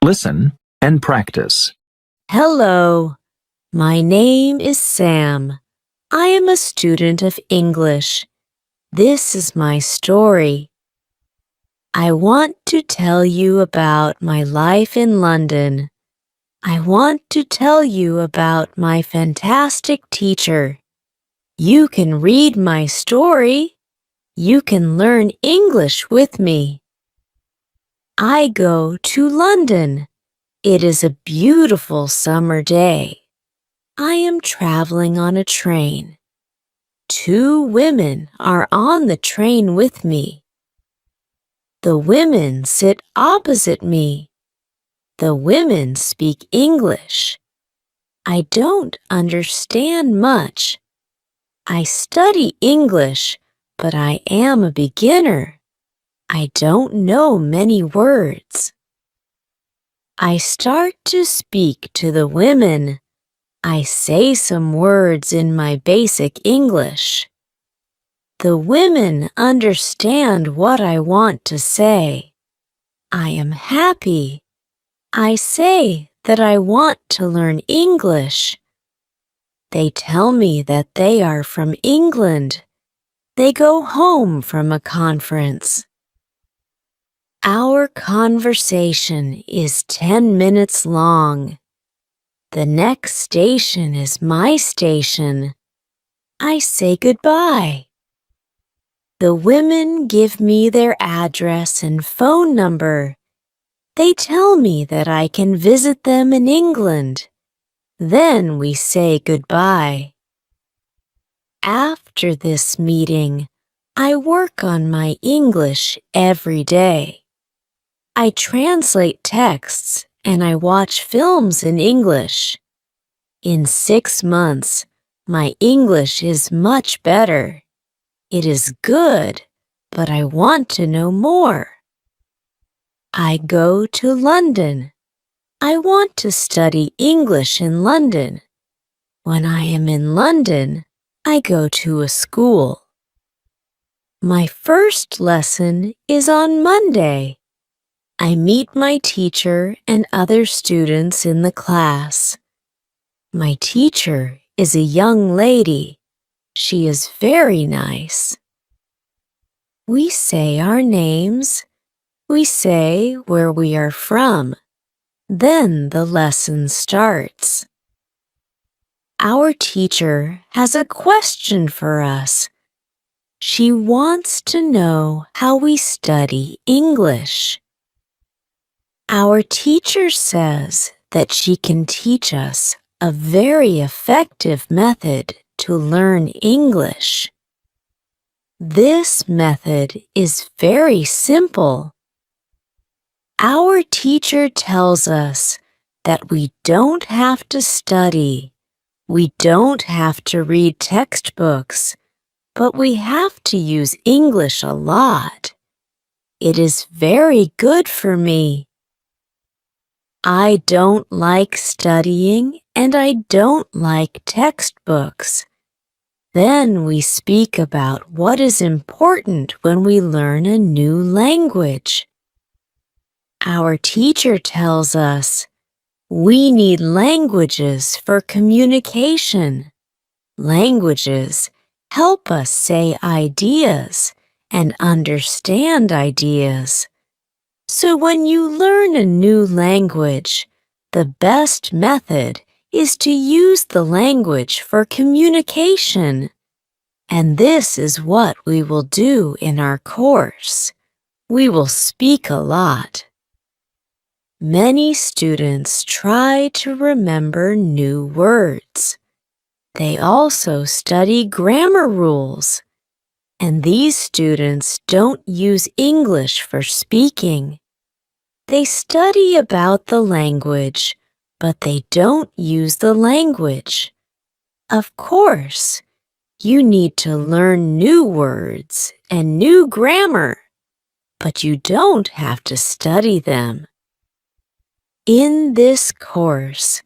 Listen and practice. Hello, my name is Sam. I am a student of English. This is my story. I want to tell you about my life in London. I want to tell you about my fantastic teacher. You can read my story. You can learn English with me. I go to London. It is a beautiful summer day. I am traveling on a train. Two women are on the train with me. The women sit opposite me. The women speak English. I don't understand much. I study English, but I am a beginner. I don't know many words. I start to speak to the women. I say some words in my basic English. The women understand what I want to say. I am happy. I say that I want to learn English. They tell me that they are from England. They go home from a conference. Our conversation is 10 minutes long. The next station is my station. I say goodbye. The women give me their address and phone number. They tell me that I can visit them in England. Then we say goodbye. After this meeting, I work on my English every day. I translate texts and I watch films in English. In 6 months, my English is much better. It is good, but I want to know more. I go to London. I want to study English in London. When I am in London, I go to a school. My first lesson is on Monday. I meet my teacher and other students in the class. My teacher is a young lady. She is very nice. We say our names. We say where we are from. Then the lesson starts. Our teacher has a question for us. She wants to know how we study English. Our teacher says that she can teach us a very effective method to learn English. This method is very simple. Our teacher tells us that we don't have to study. We don't have to read textbooks, but we have to use English a lot. It is very good for me. I don't like studying and I don't like textbooks. Then we speak about what is important when we learn a new language. Our teacher tells us we need languages for communication. Languages help us say ideas and understand ideas. So when you learn a new language, the best method is to use the language for communication. And this is what we will do in our course. We will speak a lot. Many students try to remember new words. They also study grammar rules. And these students don't use English for speaking. They study about the language, but they don't use the language. Of course, you need to learn new words and new grammar, but you don't have to study them. In this course,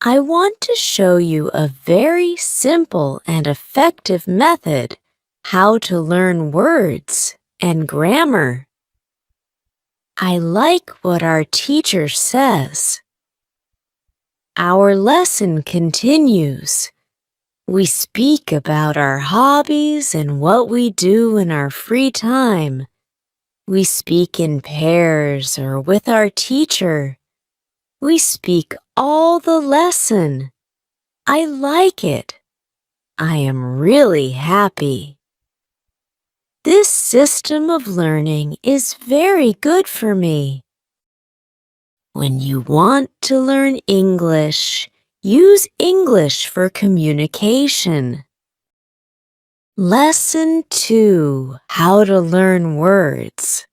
I want to show you a very simple and effective method how to learn words and grammar. I like what our teacher says. Our lesson continues. We speak about our hobbies and what we do in our free time. We speak in pairs or with our teacher. We speak all the lesson. I like it. I am really happy. This system of learning is very good for me. When you want to learn English, use English for communication. Lesson 2: How to learn words.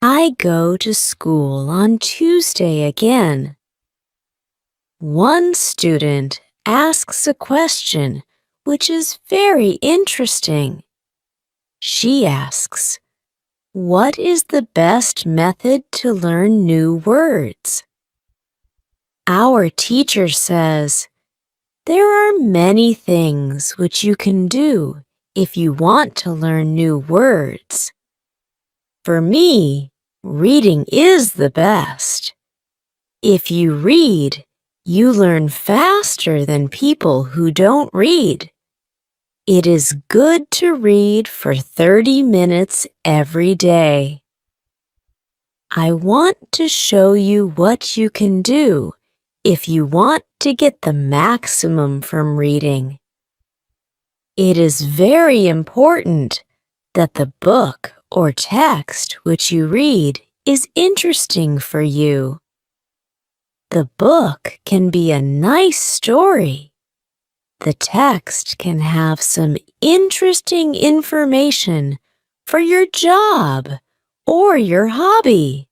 I go to school on Tuesday again. One student asks a question which is very interesting. She asks, "What is the best method to learn new words?" Our teacher says, "There are many things which you can do if you want to learn new words. For me, reading is the best. If you read, you learn faster than people who don't read. It is good to read for 30 minutes every day." I want to show you what you can do if you want to get the maximum from reading. It is very important that the book or text which you read is interesting for you. The book can be a nice story. The text can have some interesting information for your job or your hobby.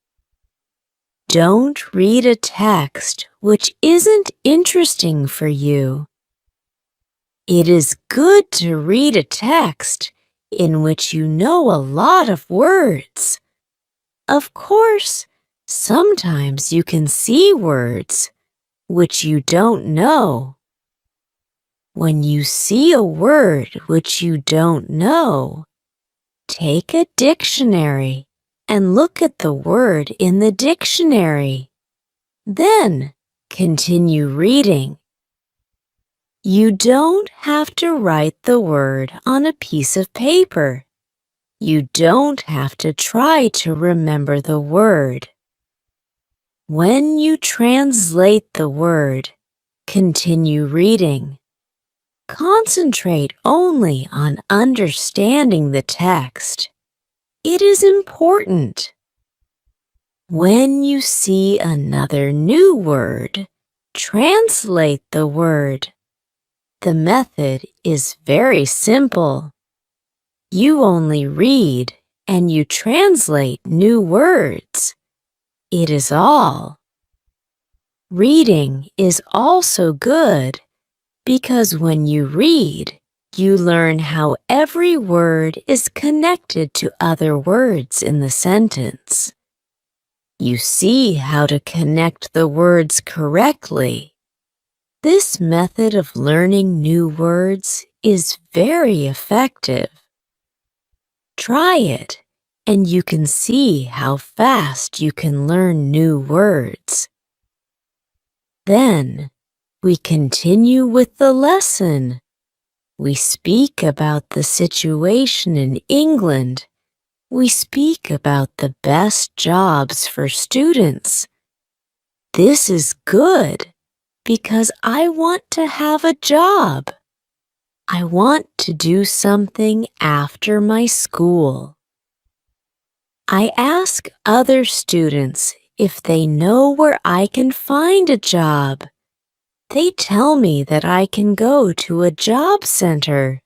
Don't read a text which isn't interesting for you. It is good to read a text in which you know a lot of words. Of course, sometimes you can see words which you don't know. When you see a word which you don't know, take a dictionary and look at the word in the dictionary. Then continue reading. You don't have to write the word on a piece of paper. You don't have to try to remember the word. When you translate the word, continue reading. Concentrate only on understanding the text. It is important. When you see another new word, translate the word. The method is very simple. You only read and you translate new words. It is all. Reading is also good because when you read, you learn how every word is connected to other words in the sentence. You see how to connect the words correctly. This method of learning new words is very effective. Try it, and you can see how fast you can learn new words. Then, we continue with the lesson. We speak about the situation in England. We speak about the best jobs for students. This is good because I want to have a job. I want to do something after my school. I ask other students if they know where I can find a job. They tell me that I can go to a job center.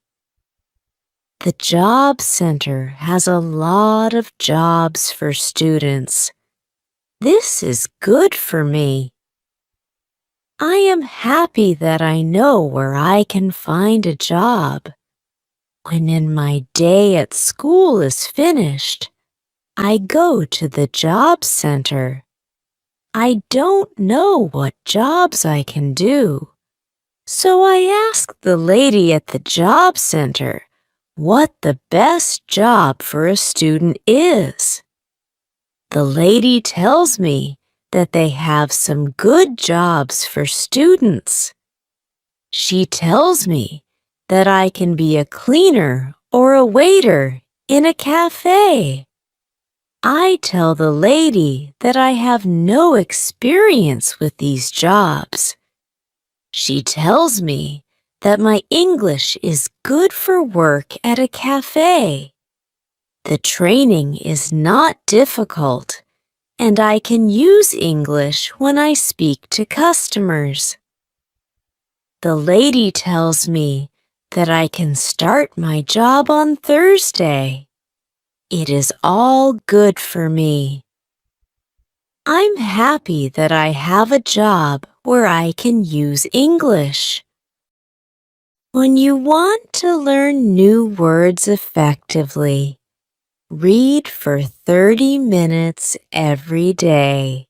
The job center has a lot of jobs for students. This is good for me. I am happy that I know where I can find a job. When my day at school is finished, I go to the job center. I don't know what jobs I can do, so I ask the lady at the job center what the best job for a student is. The lady tells me that they have some good jobs for students. She tells me that I can be a cleaner or a waiter in a cafe. I tell the lady that I have no experience with these jobs. She tells me that my English is good for work at a cafe. The training is not difficult, and I can use English when I speak to customers. The lady tells me that I can start my job on Thursday. It is all good for me. I'm happy that I have a job where I can use English. When you want to learn new words effectively, read for 30 minutes every day.